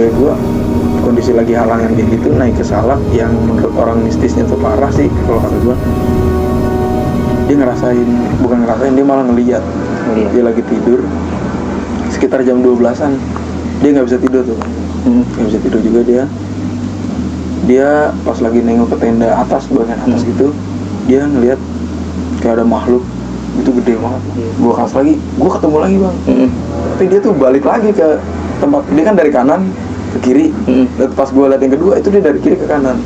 cewek gue kondisi lagi halangan kayak gitu naik ke Salak yang menurut orang mistisnya tuh parah sih kalau kata gue. Dia bukan ngerasain, dia malah ngeliat. Dia lagi tidur sekitar jam 12-an, dia nggak bisa tidur tuh. Nggak bisa tidur juga dia pas lagi nengok ke tenda atas, bagian atas gitu, dia ngeliat kayak ada makhluk itu gede banget. Gue kas lagi, gue ketemu lagi bang. Tapi dia tuh balik lagi ke tempat, dia kan dari kanan ke kiri. Dan pas gue liat yang kedua itu dia dari kiri ke kanan,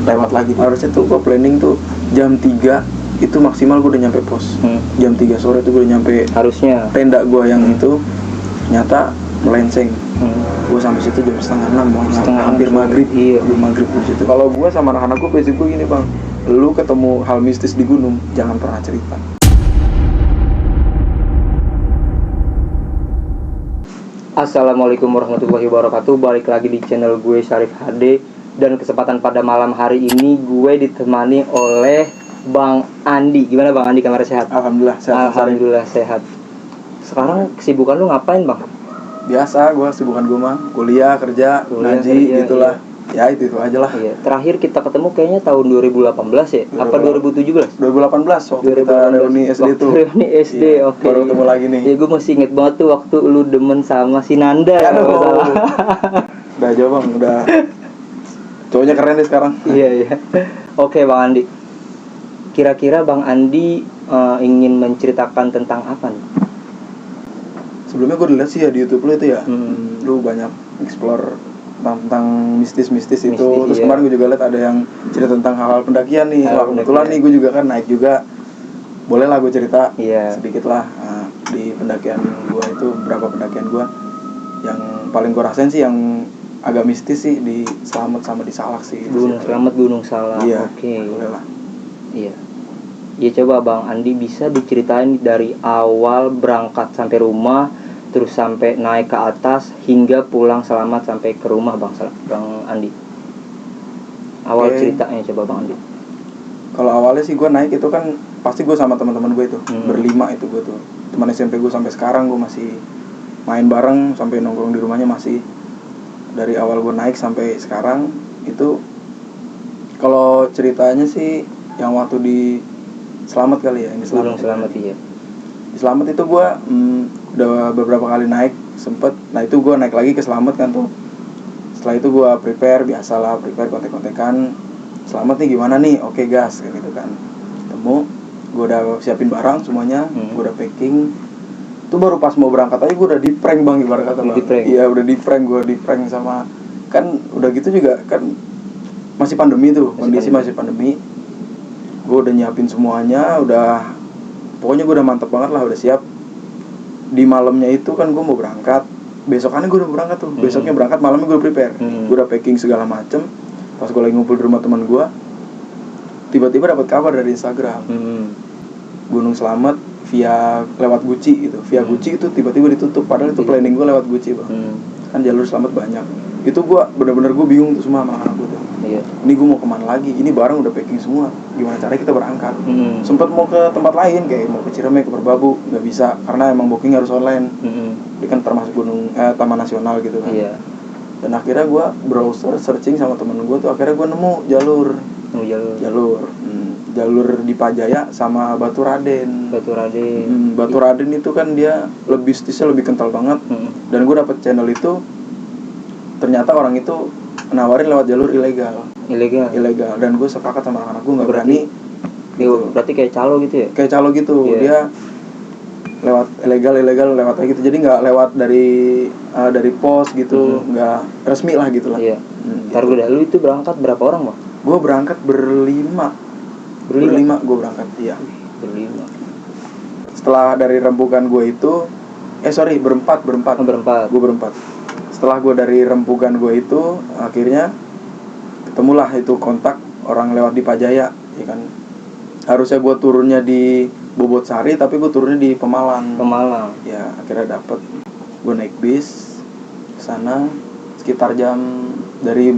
lewat lagi. Harusnya tuh gue planning tuh jam 3 itu maksimal gue udah nyampe pos. Jam 3 sore tuh gue udah nyampe harusnya tenda gue yang itu. Ternyata melenceng. Gue sampai situ jam setengah 6 bang, hampir maghrib. Maghrib di situ. Kalau gue sama anak-anak gue prinsip gue gini bang, lu ketemu hal mistis di gunung jangan pernah cerita. Assalamualaikum warahmatullahi wabarakatuh. Balik lagi di channel gue Syarif HD. Dan kesempatan pada malam hari ini gue ditemani oleh Bang Andi. Gimana Bang Andi, kabar sehat? Alhamdulillah sehat. Alhamdulillah sehat. Sekarang kesibukan lu ngapain Bang? Biasa, gue kesibukan gue mah kuliah, kerja, ngaji, gitulah. Iya. Ya itu aja lah. Iya. Terakhir kita ketemu kayaknya tahun 2018 ya? Apa 2017? 2018 waktu kita reuni SD tuh. Reuni SD, iya, oke. Baru ketemu lagi nih. Iya, gue masih inget banget tuh waktu lu demen sama si Nanda. Udah aja bang, udah. Cowoknya keren deh sekarang. Iya. Oke Bang Andi. Kira-kira Bang Andi ingin menceritakan tentang apa nih? Sebelumnya gue lihat sih ya di YouTube lu itu ya. Lu banyak explore tentang mistis-mistis itu. Terus iya. Kemarin gue juga lihat ada yang cerita tentang hal-hal pendakian nih. Kebetulan nih gue juga kan naik juga. Boleh lah gue cerita sedikit lah. Nah, di pendakian gue itu, beberapa pendakian gue yang paling gue rasain sih yang agak mistis sih di Slamet sama di Salak sih. Gunung Slamet, Gunung Salak. Iya. Oke. Boleh lah. Iya. Ya coba Bang Andi bisa diceritain dari awal berangkat sampai rumah, terus sampai naik ke atas hingga pulang selamat sampai ke rumah Bang Andi. Awal ceritanya coba Bang Andi. Kalau awalnya sih gue naik itu kan pasti gue sama teman-teman gue itu berlima itu gue tuh teman SMP gue sampai sekarang gue masih main bareng sampai nongkrong di rumahnya masih. Dari awal gue naik sampai sekarang itu kalau ceritanya sih yang waktu di Slamet kali ya, ini Slamet iya. Di Slamet itu gue udah beberapa kali naik sempet. Nah itu gue naik lagi ke Slamet kan tuh. Setelah itu gue prepare kontek-kontekan. Slamet nih gimana nih? Oke gas kayak gitu kan. Ketemu, gue udah siapin barang semuanya, gue udah packing. Itu baru pas mau berangkat aja gue udah di prank bang, ibarat kata bang. Iya udah di prank sama kan udah gitu juga kan masih pandemi tuh, kondisi masih pandemi. Gue udah nyiapin semuanya, pokoknya gue udah mantep banget lah, udah siap. Di malamnya itu kan gue mau berangkat, besokannya gue udah berangkat tuh. Besoknya berangkat, malamnya gue udah prepare. Gue udah packing segala macem. Pas gue lagi ngumpul di rumah teman gue, tiba-tiba dapat kabar dari Instagram. Gunung Slamet lewat Gucci gitu. Via Gucci itu tiba-tiba ditutup, padahal itu planning gue lewat Gucci bang. Kan jalur Slamet banyak. Itu gue bener-bener gue bingung tuh semua sama anak gue tuh. Ini gue mau kemana lagi? Ini barang udah packing semua. Gimana caranya kita berangkat? Sempet mau ke tempat lain kayak mau ke Ciremai, ke Merbabu, nggak bisa karena emang booking harus online. Ini kan termasuk Taman Nasional gitu kan. Dan akhirnya gue browser searching sama temen gue tuh, akhirnya gue nemu jalur di Pajaya sama Batu Raden. Batu Raden itu kan dia mistisnya lebih kental banget. Dan gue dapet channel itu, ternyata orang itu nawarin lewat jalur ilegal. Dan gue sepakat sama anak gue nggak berani. Berarti kayak calo gitu ya? Kayak calo gitu. Dia lewat ilegal lewat kayak gitu. Jadi nggak lewat dari pos gitu, nggak resmi lah gitulah. Ntar gue lu itu berangkat berapa orang bang? Gue berangkat berlima gue berangkat, iya. Berlima. Setelah dari rembukan gue itu, berempat. Gue berempat. Setelah gue dari rembukan gue itu, akhirnya ketemulah itu kontak orang lewat di Pajaya, ya kan. Harusnya gue turunnya di Bobotsari, tapi gue turunnya di Pemalang. Ya, akhirnya dapet. Gue naik bis sana sekitar dari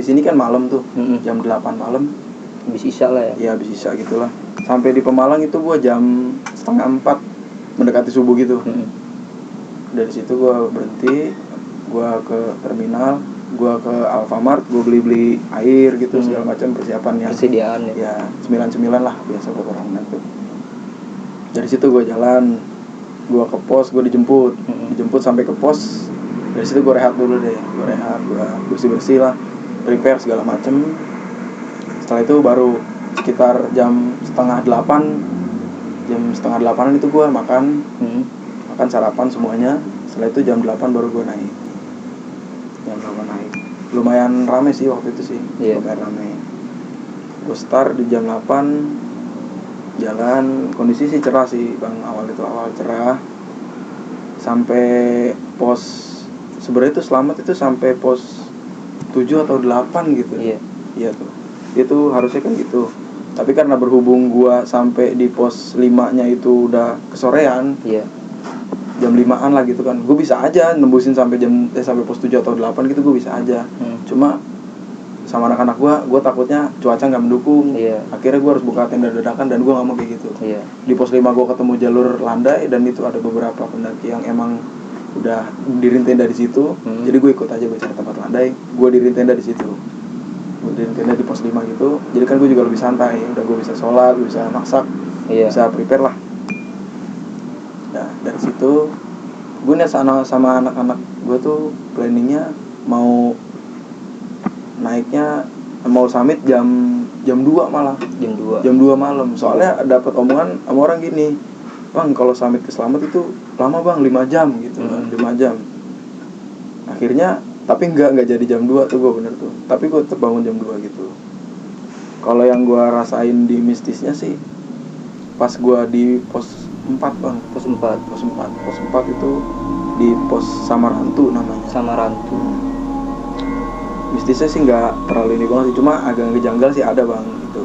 sini kan malam tuh, jam 8 malam. Bis Isya lah ya? Iya, bis Isya gitulah. Sampai di Pemalang itu gue jam 3:30 mendekati subuh gitu. Dari situ gue berhenti, gue ke terminal, gue ke Alfamart, gue beli air gitu segala macam persiapannya. Persediaan ya. Ya cemilan lah biasa buat orang itu. Dari situ gue jalan, gue ke pos, gue dijemput sampai ke pos. Dari situ gue rehat dulu deh, gue bersih lah, prepare segala macem. Setelah itu baru sekitar jam setengah 8 itu gue makan sarapan semuanya. Setelah itu jam 8 baru gue naik. Lumayan rame sih waktu itu sih, lumayan rame. Gue start di jam 8, jalan, kondisi sih cerah sih bang, awal cerah. Sampai pos, sebenarnya itu selamat itu sampai pos 7 atau 8 gitu. Iya tuh, itu harusnya kan gitu. Tapi karena berhubung gua sampai di pos 5-nya itu udah kesorean, jam 5-an lah gitu kan, gue bisa aja nembusin sampai sampai pos 7 atau 8 gitu, gue bisa aja. Cuma sama anak-anak gue takutnya cuaca nggak mendukung. Akhirnya gue harus buka tenda dadakan dan gue nggak mau kayak gitu. Di pos 5 gue ketemu jalur landai dan itu ada beberapa pendaki yang emang udah diriin tenda di situ. Jadi gue ikut aja, gue cari tempat landai, gue diriin tenda di situ. Gue diriin tenda di pos 5 gitu. Jadi kan gue juga lebih santai, udah gue bisa sholat, gue bisa masak, bisa prepare lah. Nah dari situ gue nih sama anak-anak gue tuh planningnya mau naiknya, mau summit jam 2 malah. Jam 2 malam. Soalnya dapat omongan sama orang gini, bang kalau summit ke Slamet itu lama bang, 5 jam gitu kan, 5 jam. Akhirnya tapi nggak jadi jam 2 tuh gue bener tuh. Tapi gue tetap bangun jam 2 gitu. Kalau yang gue rasain di mistisnya sih pas gue di pos 4 bang. Pos 4 itu di pos Samarantu namanya. Mistisnya sih nggak terlalu ini banget sih, cuma agak ngejanggal sih ada bang gitu.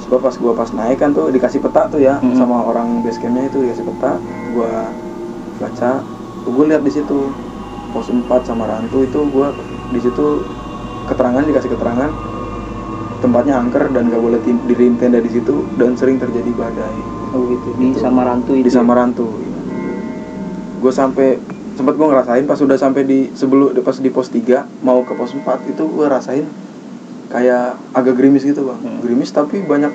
Sebab pas naik kan tuh dikasih peta tuh ya, sama orang base campnya itu dikasih peta, gue baca, gue lihat di situ pos 4 Samarantu itu, gue di situ dikasih keterangan tempatnya angker dan nggak boleh diriin tenda di situ dan sering terjadi badai. Gitu. Di Samarantu itu. Di Samarantu. Ya. Gue sempat gue ngerasain pas udah sampai pas di pos 3 mau ke pos 4 itu gue rasain kayak agak gerimis gitu bang. Gerimis tapi banyak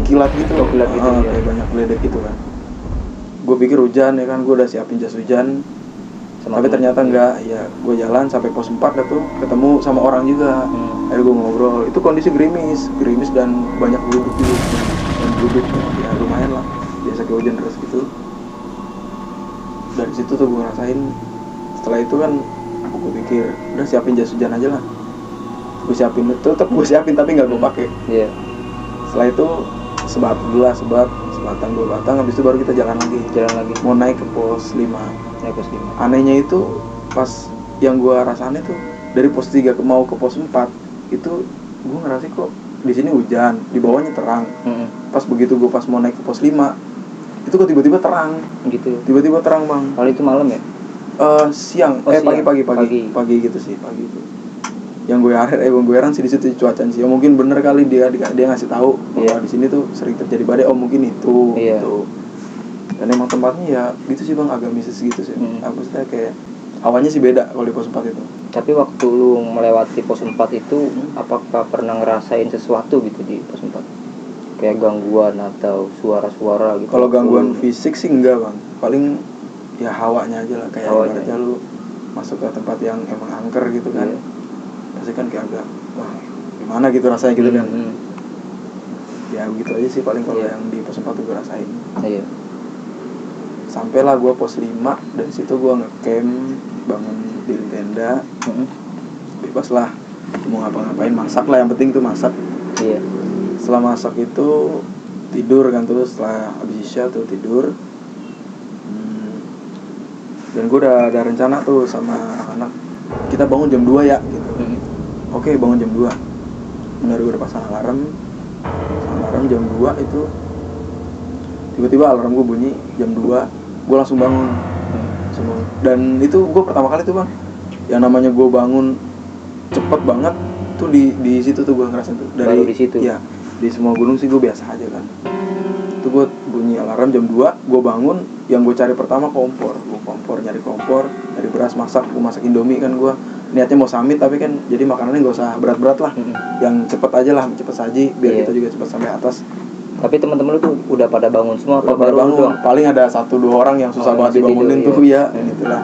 kilat gitu. Kayak banyak ledek gitu kan. Gue pikir hujan ya kan, gue udah siapin jas hujan. Tapi ternyata enggak. Ya gue jalan sampai pos 4 tuh ketemu sama orang juga. Akhirnya gue ngobrol. Itu kondisi gerimis dan banyak geluduk juga. Ya lumayan lah, biasa kayak hujan deras gitu. Dari situ tuh gue ngerasain. Setelah itu kan gue pikir udah siapin jas hujan aja lah. Gue siapin tapi nggak gue pakai. Setelah itu sebatan 2 batang, habis itu baru kita jalan lagi mau naik ke pos 5. Anehnya itu pas yang gue rasain itu dari pos 3 mau ke pos 4 itu gue ngerasa kok di sini hujan, di bawahnya terang. Pas begitu gue mau naik ke pos 5 itu kok tiba-tiba terang gitu. Tiba-tiba terang bang. Kalau itu malam ya? Siang. Pagi gitu sih, pagi itu. Yang gue heran sih di situ cuacanya sih. Mungkin bener kali dia ngasih tahu bahwa di sini tuh sering terjadi badai. Mungkin itu. Gitu. Dan emang tempatnya ya gitu sih bang, agak mistis gitu sih. Maksudnya kayak awalnya sih beda kalau di pos 4 itu. Tapi waktu lu melewati pos 4 itu apakah pernah ngerasain sesuatu gitu di pos 4? Kayak gangguan atau suara-suara gitu? Kalau gangguan fisik sih enggak bang, paling ya hawanya aja lah, kayak ibaratnya lu masuk ke tempat yang emang angker gitu kan. Pasti kan kayak agak wah gimana gitu rasanya gitu kan. Ya begitu aja sih paling kalau yang di pos 4 tuh gue rasain. Sampailah gue pos 5, dari situ gue ngecamp, bangun di tenda, bebas lah mau ngapa-ngapain, masak lah, yang penting tuh masak. Setelah masak itu tidur kan, terus setelah habis isya tuh tidur. Dan gue udah ada rencana tuh sama anak-anak, kita bangun jam 2 ya gitu. Oke, bangun jam 2. Benar, gue udah pasang alarm jam 2 itu. Tiba-tiba alarm gue bunyi jam 2, gue langsung bangun. Dan itu gue pertama kali tuh bang, yang namanya gue bangun cepet banget tuh di situ tuh gue ngerasain tuh. Baru di situ? Ya, di semua gunung sih gue biasa aja kan. Itu gue bunyi alarm jam 2, gue bangun, yang gue cari pertama kompor. Gue nyari kompor, cari beras masak, gue masak Indomie kan, gue niatnya mau summit tapi kan jadi makanannya nggak usah berat-berat lah, yang cepet aja lah, cepet saji biar Iya. kita juga cepet sampai atas. Tapi teman-teman lu tuh udah pada bangun semua apa Udah pada baru lu bangun, doang? paling ada 1-2 orang yang susah Oh, banget masih dibangunin tidur, tuh iya. ya, gitulah.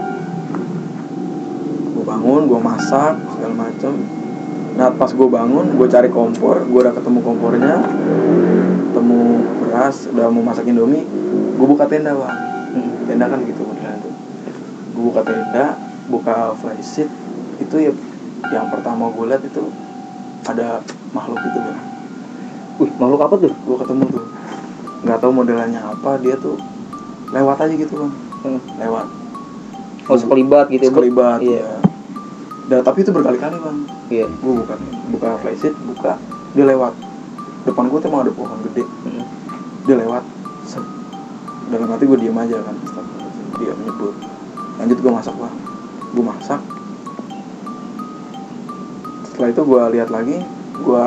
Gue bangun, gue masak segala macem. Nah pas gue bangun, gue cari kompor, gue udah ketemu kompornya, ketemu beras, udah mau masak Indomie, gue buka tenda bang. Tenda kan gitu modelnya tuh. Gue buka tenda, buka flysheet, itu ya yang pertama gue lihat itu ada makhluk gitu bang. Wih, makhluk apa tuh? Gue ketemu tuh, nggak tahu modelannya apa, dia tuh lewat aja gitu bang, lewat. Oh, sekelibat gitu. Sekelibat, Iya. ya. Dan tapi itu berkali-kali bang. Iya. Gue buka flysheet, buka, dia lewat. Depan gue tuh emang ada pohon gede, dia lewat. Set. Dalam hati gue diam aja kan, dia menyebut. Lanjut gue masak bang, gue masak. Setelah itu gue lihat lagi, gue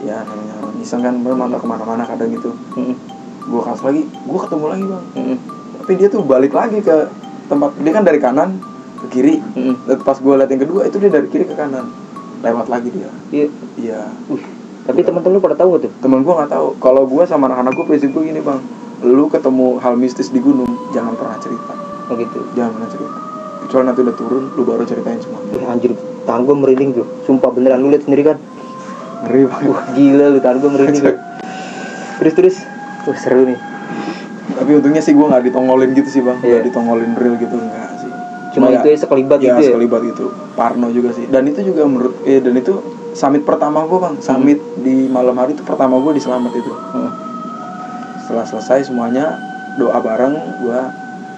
ya namanya orang iseng kan, memang tak kemana-mana kadang gitu. Gue kasih lagi, gue ketemu lagi bang. Tapi dia tuh balik lagi ke tempat, dia kan dari kanan ke kiri. Dan pas gue lihat yang kedua itu dia dari kiri ke kanan, lewat lagi dia. Iya. Iya. Tapi teman-teman lu pada tahu gak tuh? Temen gue nggak tahu. Kalau gue sama anak-anak gue prinsip gue gini bang, lu ketemu hal mistis di gunung jangan pernah cerita, Oh gitu. jangan pernah cerita. Kecuali nanti udah turun, lu baru ceritain semua. Anjir, tangan gue merinding tuh. Sumpah beneran, lu lihat sendiri kan? Ngeri banget. Wah gila lu, tangan gue merinding tuh. Terus. Wah seru nih. Tapi untungnya sih gue nggak ditongolin gitu sih bang, Iya. nggak ditongolin real gitu enggak sih. Cuma itu ya sekelibat ya, gitu ya? sekelibat gitu. Parno juga sih. Dan itu juga dan itu summit pertama gue bang, summit di malam hari itu pertama gue di Selamat itu. Setelah selesai semuanya doa bareng gue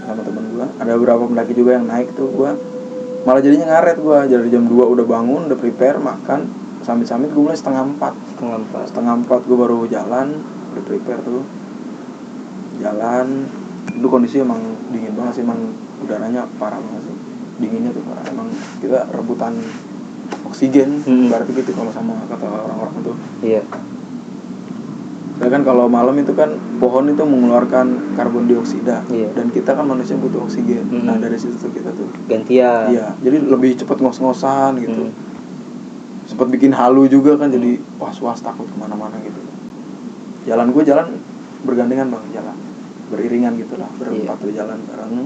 sama temen gue, ada beberapa pendaki juga yang naik tuh, gue malah jadinya ngaret. Gue dari jam 2 udah bangun, udah prepare makan, summit gue mulai setengah 4 gue baru jalan, udah prepare tuh jalan. Itu kondisi emang dingin banget sih, emang udaranya parah banget sih, dinginnya tuh parah. Emang kita rebutan oksigen, berarti gitu kalau sama kata orang-orang tuh. Iya. Ya kan kalau malam itu kan pohon itu mengeluarkan karbon dioksida, Iya. dan kita kan manusia butuh oksigen. Nah dari situ tuh kita tuh Gantian. iya, jadi lebih cepat ngos-ngosan gitu. Sempat bikin halu juga kan, jadi was-was takut kemana-mana gitu. Jalan bergandengan bang, jalan beriringan gitulah, berempat tuh jalan bareng.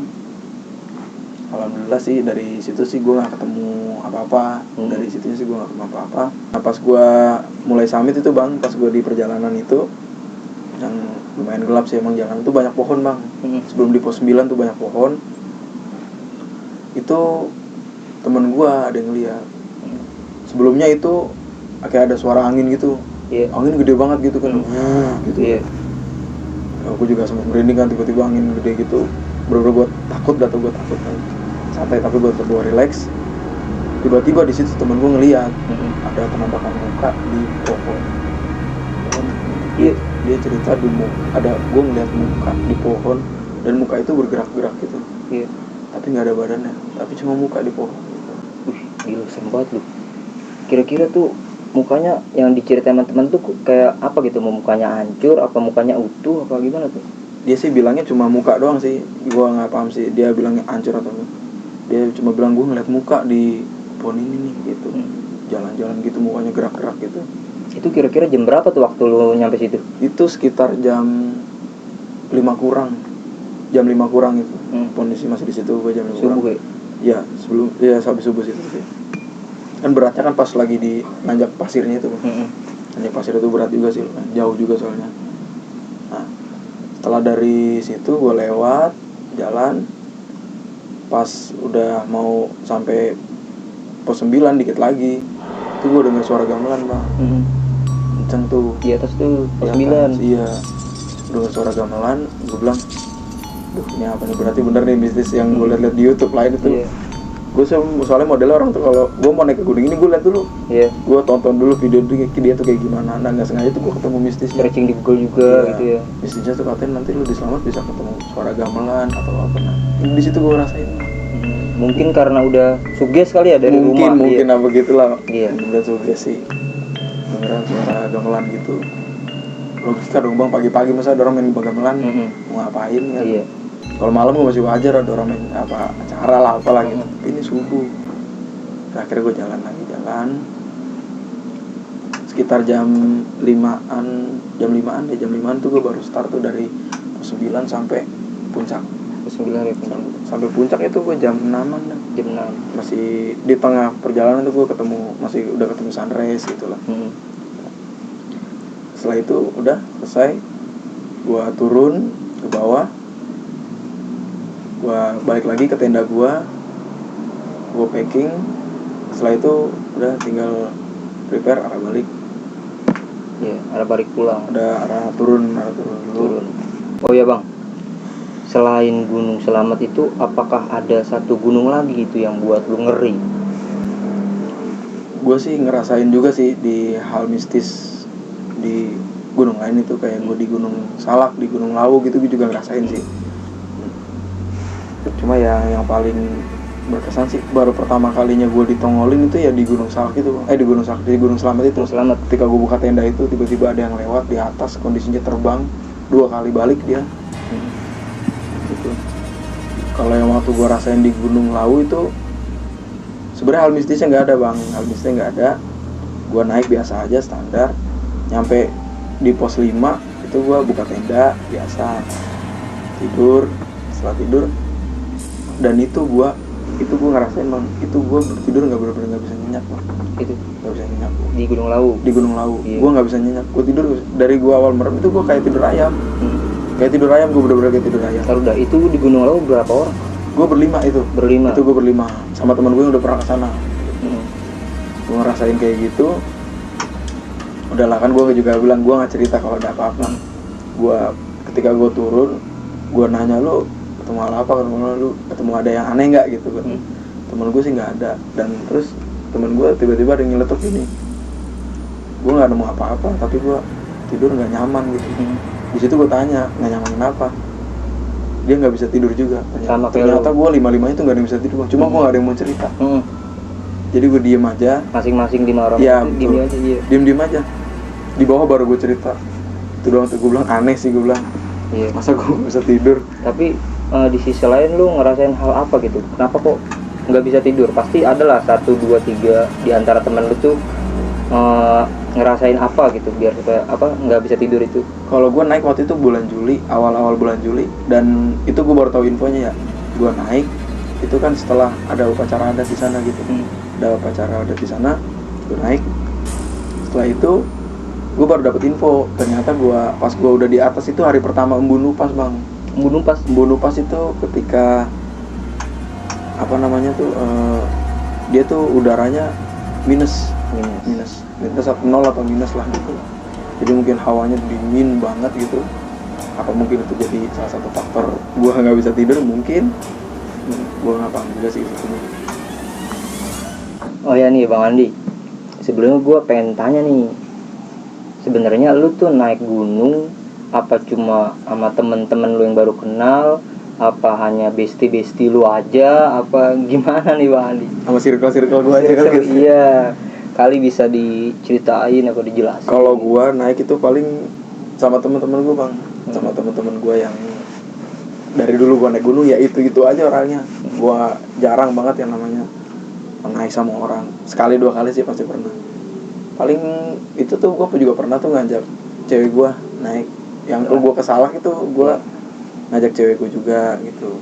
Alhamdulillah sih dari situ sih gue nggak ketemu apa-apa. Dari situnya sih gue nggak ketemu apa-apa. Nah pas gue mulai summit itu bang, pas gue di perjalanan itu yang lumayan gelap sih emang, jalan tuh banyak pohon bang. Sebelum di pos 9 tuh banyak pohon. Itu temen gue ada yang lihat. Sebelumnya itu kayak ada suara angin gitu. Iya. Angin gede banget gitu kan. Gitu. Iya. Aku juga sempat merinding kan, tiba-tiba angin gede gitu. Bener-bener gue takut kan. Santai tapi gue tetap relax. Tiba-tiba di situ temen gue ngeliat ada penampakan muka di pohon. Iya. Dia cerita di ada gue ngeliat muka di pohon, dan muka itu bergerak-gerak gitu. Iya. Tapi nggak ada badannya, tapi cuma muka di pohon gitu. Wih, gila serem banget lu. Kira-kira tuh mukanya yang diceritain teman-teman tuh kayak apa gitu? Mukanya hancur, apa mukanya utuh, apa gimana tuh? Dia sih bilangnya cuma muka doang sih, gue nggak paham sih dia bilangnya hancur atau enggak. Dia cuma bilang gue ngeliat muka di pohon ini nih gitu. Jalan-jalan gitu, mukanya gerak-gerak gitu. Itu kira-kira jam berapa tuh waktu lu nyampe situ? Itu sekitar jam 5 kurang. Jam 5 kurang itu. Kondisi masih di situ, gue jam 5 kurang. Subuh ya? Ya, sebelum habis subuh situ sih. Kan beratnya kan pas lagi di nanjak pasirnya itu. Nanjak pasir itu berat juga sih, jauh juga soalnya. Nah, setelah dari situ gue lewat jalan, pas udah mau sampai pos 9 dikit lagi, itu gue denger suara gamelan bang. Kenceng tuh Di atas tuh pos di atas, 9. iya, denger suara gamelan. Gue bilang, duh ini apa nih, berarti bener nih bisnis yang gue liat di YouTube lain itu. Iya. Gue soalnya modelnya orang tuh kalau gue mau naik ke gunung ini gue liat dulu. Iya. Gue tonton dulu video dia tuh kayak gimana. Nah nggak sengaja tuh gue ketemu mistisnya. Searching di Google juga gitu ya. Mistisnya tuh katanya nanti lu di Selamat bisa ketemu suara gamelan atau apa. Nah di situ gue rasain. Mungkin karena udah suges kali ya dari rumah. Mungkin apa gitulah. Iya. Udah suges sih. Dengeran suara gamelan gitu. Logika dong bang, pagi-pagi masa ada orang main gamelan. Mau ngapain kan? Iya. Kalau malam gue masih wajar ada orang main apa acara lah apalah gitu. Tapi ini subuh. Nah, akhirnya gue jalan sekitar jam 5-an tuh gue baru start tuh dari pos 9 sampai puncak. Pos 9 ya puncak. Sampai puncak itu gue jam 6-an dah. Jam 6. Masih di tengah perjalanan tuh gue udah ketemu sunrise gitu lah. Setelah itu udah selesai, gue turun ke bawah, gue balik lagi ke tenda gue packing. Setelah itu udah tinggal prepare arah balik. Iya, arah balik pulang. Arah turun dulu. Oh ya bang, selain Gunung Selamat itu, apakah ada satu gunung lagi itu yang buat lu ngeri? Gue sih ngerasain juga sih di hal mistis di gunung lain itu, kayak gue di Gunung Salak, di Gunung Lawu gitu, gue juga ngerasain sih. Cuma yang paling berkesan sih baru pertama kalinya gue ditongolin itu ya di Gunung Salak itu, di Gunung Selamat itu. Selamat. Ketika gue buka tenda itu, tiba-tiba ada yang lewat di atas, kondisinya terbang 2 kali balik dia. Gitu. Kalau yang waktu gue rasain di Gunung Lawu itu sebenarnya hal mistisnya nggak ada bang, gue naik biasa aja standar, nyampe di pos 5 itu gue buka tenda biasa, tidur. Setelah tidur dan itu gue ngerasain bang, itu gue tidur bener-bener nggak bisa nyenyak bang. Itu nggak bisa nyenyak di Gunung Lawu. Iya. Gue nggak bisa nyenyak, gue tidur dari gue awal merem itu gue kayak tidur ayam. Gue bener-bener kayak tidur ayam. Kalau udah itu di Gunung Lawu berapa orang? Gue berlima itu gue berlima sama teman gue yang udah pernah kesana. Gue ngerasain kayak gitu. Udahlah, kan gue juga bilang gue nggak cerita kalau ada apa-apa. Ketika gue turun, gue nanya, lu ketemu apa, ketemu ada yang aneh nggak gitu kan. Temen gue sih nggak ada. Dan terus temen gue tiba-tiba ada yang nyeletuk gini, gue nggak nemu apa-apa tapi gue tidur nggak nyaman gitu. Di situ gue tanya, nggak nyaman kenapa? Dia nggak bisa tidur juga. Ternyata gue 5-5 itu nggak ada yang bisa tidur bang. Cuma gue nggak ada yang mau cerita. Jadi gue diem aja. Masing-masing 5 orang. Ya, diem aja. Di bawah baru gue cerita. Itu doang tuh gue bilang, aneh sih gue bilang. Iya. Masa gue bisa tidur? Tapi di sisi lain lu ngerasain hal apa gitu? Kenapa kok nggak bisa tidur? Pasti adalah 1, 2, 3 di antara teman lu tuh ngerasain apa gitu biar supaya nggak bisa tidur itu. Kalau gue naik waktu itu bulan Juli, awal bulan Juli, dan itu gue baru tahu infonya ya. Gue naik itu kan setelah ada upacara adat di sana gitu. Ada upacara adat di sana, gue naik. Setelah itu gue baru dapet info, ternyata pas gue udah di atas itu hari pertama embun upas bang. Embun upas itu ketika dia tuh udaranya minus 0 atau minus lah gitu. Jadi mungkin hawanya dingin banget gitu. Apa mungkin itu jadi salah satu faktor gue nggak bisa tidur mungkin. Gue nggak paham juga sih itu. Oh ya nih Bang Andi, sebelumnya gue pengen tanya nih, sebenarnya lu tuh naik gunung apa cuma sama temen-temen lu yang baru kenal, apa hanya bestie lu aja, apa gimana nih Bang Andi? Sama circle gue aja kan gitu. Iya, kali bisa diceritain atau dijelasin. Kalau gue naik itu paling sama temen-temen gue bang, sama temen-temen gue yang dari dulu gue naik gunung ya itu aja orangnya. Gue jarang banget yang namanya naik sama orang, 1-2 kali sih pasti pernah. Paling itu tuh gue juga pernah tuh ngajak cewek gue naik. Yang gue ke Salak itu gue ngajak cewek gue juga gitu.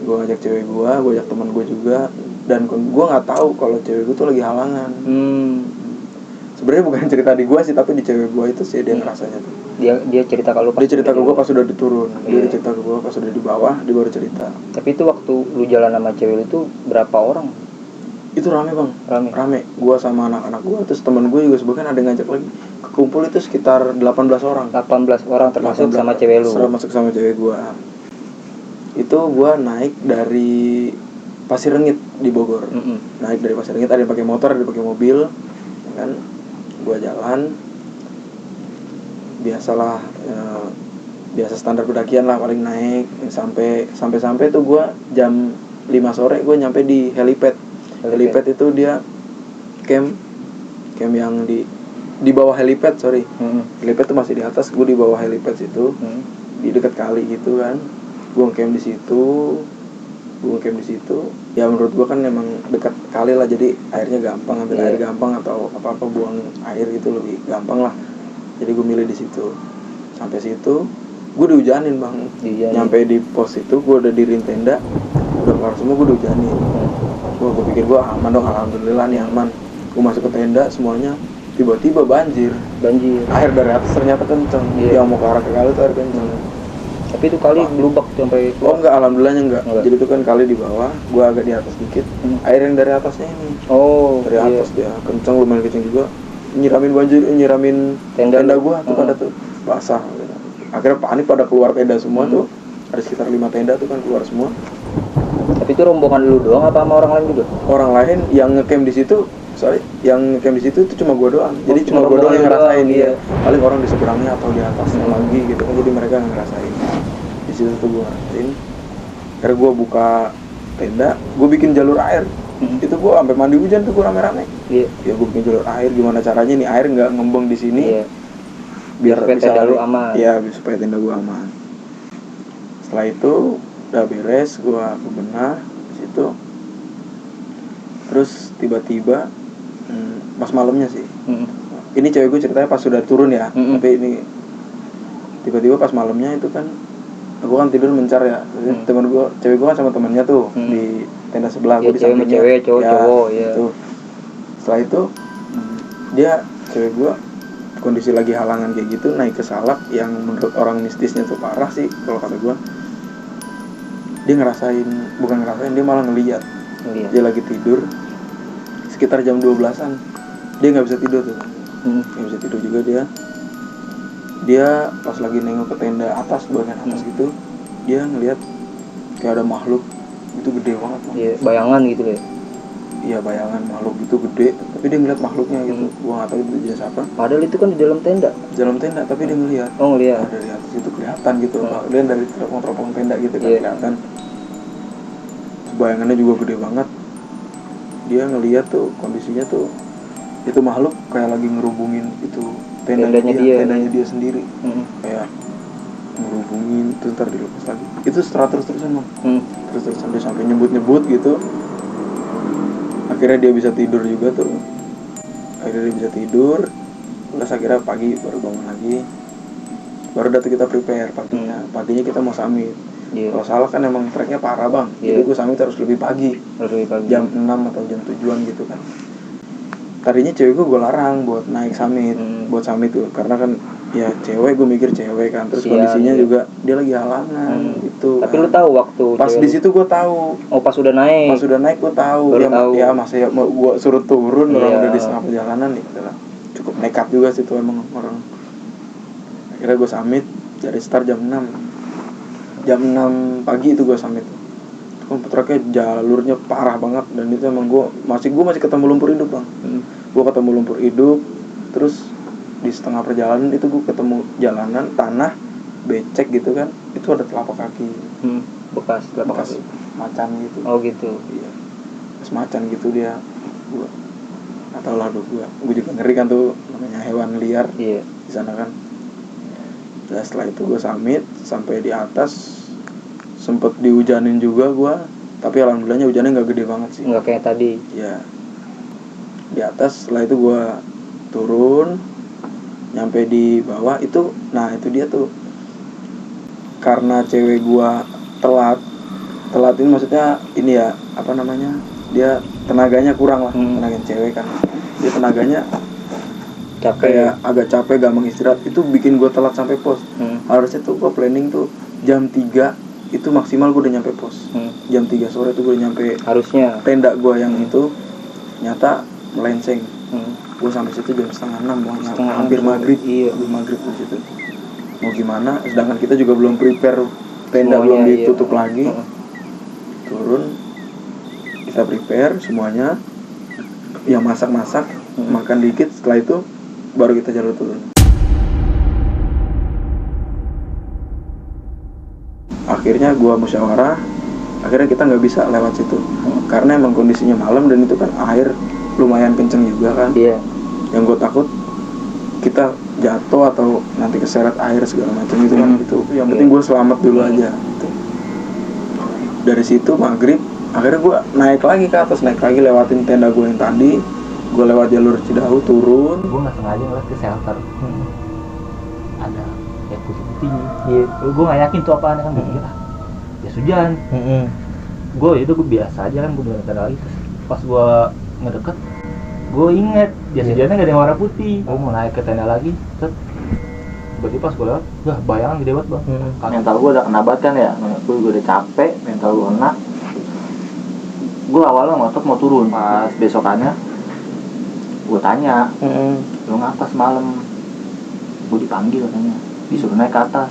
Gue ngajak cewek gue ajak teman gue juga. Dan gue nggak tahu kalau cewek gue tuh lagi halangan. Sebenarnya bukan cerita di gue sih, tapi di cewek gue itu sih dia ngerasanya tuh. Dia cerita kalau dia cerita ke gue pas sudah diturun. Dia cerita ke gue pas sudah di bawah, dia baru cerita. Tapi itu waktu lu jalan sama cewek itu berapa orang? Itu rame bang, rame. Gue sama anak-anak gue, terus teman gue juga sebagian ada ngajak lagi. Kekumpul itu sekitar 18 orang. 18 orang termasuk 18, sama cewek lu? Termasuk sama cewek gue. Itu gue naik dari Pasir Rengit di Bogor. Naik dari Pasir Rengit, ada yang pakai motor, ada yang pakai mobil, kan? Gue jalan, biasalah, biasa standar pendakian lah, paling naik sampai tuh gue jam 5 sore gue nyampe di helipad. Helipad itu dia camp yang di bawah helipad, helipad tuh masih di atas, gue di bawah helipad situ, di dekat kali gitu kan. gue ngecamp di situ. Ya menurut gue kan emang dekat kali lah, jadi airnya gampang, ambil air gampang atau apa buang air gitu lebih gampang lah. Jadi gue milih di situ. Sampai situ gue dihujanin bang. Nyampe di pos itu gue udah diriin tenda, udah kelar semua, gue dihujanin. Gue pikir gue aman dong, alhamdulillah nih aman. Gue masuk ke tenda semuanya, tiba-tiba banjir. Air dari atas ternyata kenceng. Yang mau ke arah ke kali itu air kenceng. Tapi itu kali blubak sampai keluar. Oh enggak, alhamdulillahnya enggak. Jadi itu kan kali di bawah, gue agak di atas dikit. Air yang dari atasnya ini. Dari atas dia kenceng, lumayan kenceng juga. Nyiramin tenda gue tuh pada tuh basah. Akhirnya panik pada keluar tenda semua tuh. Ada sekitar 5 tenda tuh kan keluar semua. Tapi itu rombongan lu doang apa sama orang lain juga? Orang lain yang ngecamp di situ. Yang ngecamp di situ itu cuma gue doang. Jadi cuma gue doang yang ngerasain dia. Paling orang di seberangnya atau di atasnya lagi gitu kan. Jadi mereka ngerasain. Di situ tuh gue ngerasain. Akhirnya gue buka tenda, gue bikin jalur air. Itu gue sampai mandi hujan tuh gue rame-rame. Ya gue bikin jalur air, gimana caranya nih air nggak ngembang di sini. Biar supaya bisa tenda lu aman. Iya, supaya tenda gue aman. Setelah itu udah beres, gue bebenah di situ. Terus tiba-tiba pas malamnya sih. Ini cewek gue ceritanya pas sudah turun ya. Tapi ini tiba-tiba pas malamnya itu kan gue kan tidur mencar ya. Temen gue, cewek gue kan sama temennya tuh di tenda sebelah. Gue di sampingnya. Cewek, cowok ya. Itu. Setelah itu cewek gue kondisi lagi halangan kayak gitu, naik ke salak yang menurut orang mistisnya tuh parah sih kalau kata gue. Dia dia malah ngeliat. Dia lagi tidur sekitar jam 12-an, dia nggak bisa tidur tuh. Nggak bisa tidur juga dia pas lagi nengok ke tenda atas, bagian atas gitu, dia ngeliat kayak ada makhluk itu gede banget. Bayangan gitu ya. Iya, bayangan makhluk gitu gede, tapi dia ngeliat makhluknya gitu. Gua nggak tahu itu jenis apa. Padahal itu kan di dalam tenda, tapi dia ngeliat. Ngeliat. Dari atas itu kelihatan gitu. Dia dari teropong tenda gitu kan kelihatan. Bayangannya juga gede banget. Dia ngeliat tuh kondisinya tuh itu makhluk kayak lagi ngerubungin itu tendanya dia sendiri. Kayak ngerubungin itu, ntar dilepas lagi. Itu terus-terusan bang. Terus-terusan dia sampai nyebut-nyebut gitu. Akhirnya dia bisa tidur juga tuh. Terus akhirnya pagi baru bangun lagi. Baru datang kita prepare paginya kita mau summit. Kalau salah kan emang treknya parah bang. Jadi gue summit harus lebih pagi. Jam 6 atau jam 7-an gitu kan. Tadinya cewek gue larang buat naik summit, buat summit tuh, karena kan ya cewek, gue mikir cewek kan, terus kondisinya juga dia lagi halangan gitu. Tapi lu tahu waktu pas di situ gue tahu. Oh, pas udah naik gue tahu. Ya masih mau gue suruh turun, orang udah di setengah perjalanan nih, cukup nekat juga sih tuh emang orang. Akhirnya gue summit dari start jam 6 pagi itu gue summit. Truknya jalurnya parah banget, dan itu emang gue masih ketemu lumpur hidup bang. Gue ketemu lumpur hidup, terus di setengah perjalanan itu gue ketemu jalanan tanah becek gitu kan, itu ada telapak kaki. Bekas macan gitu. Oh gitu. Iya, bekas macan gitu dia. Gue atau lah gue juga ngeri kan tuh, namanya hewan liar di sana kan. Dan setelah itu gue summit sampai di atas. Sempet dihujanin juga gue, tapi alhamdulillahnya hujannya nggak gede banget sih. Nggak kayak tadi. Ya. Di atas, setelah itu gue turun, nyampe di bawah itu, nah itu dia tuh. Karena cewek gue telat ini maksudnya ini ya, apa namanya? Dia tenaganya kurang lah, tenaga cewek kan. Dia tenaganya kayak agak capek, gampang istirahat. Itu bikin gue telat sampai pos. Harusnya tuh gue planning tuh jam 3 itu maksimal gue udah nyampe pos. Jam 3 sore tuh gue nyampe harusnya tenda gue yang itu. Nyata melenceng. Gue sampai situ jam 5:30, hampir maghrib. Hampir maghrib di situ. Mau gimana? Sedangkan kita juga belum prepare, tenda semuanya, belum ditutup lagi. Turun, kita prepare semuanya. Yang masak makan dikit. Setelah itu baru kita jalur turun. Akhirnya gue musyawarah, akhirnya kita nggak bisa lewat situ karena emang kondisinya malam dan itu kan air lumayan kenceng juga kan. Yang gue takut kita jatuh atau nanti keseret air segala macam gitu kan. Itu yang penting gue selamat dulu aja gitu. dari situ maghrib akhirnya gue naik lagi ke atas, naik lagi lewatin tenda gue yang tadi, gue lewat jalur Cidahu turun. Gue nggak sengaja ngeliat ke shelter ada kayak putih. Iya. Gue nggak yakin tuh apaan kan, gue pikir jas hujan. Gue itu gue biasa aja kan, gue bilang tanda lagi. Terus pas gue ngedeket, gue inget jas hujannya nggak ada yang warna putih. Gue mau naik ke tenda lagi, tiba-tiba pas gue lewat, wah bayangan gede banget bang. Mental gue udah kena banget kan ya, gue udah capek, mental gue kena. Gue awalnya ngotot mau turun, pas besokannya gue tanya, lu ngapa semalam? Gue dipanggil katanya, disuruh naik ke atas.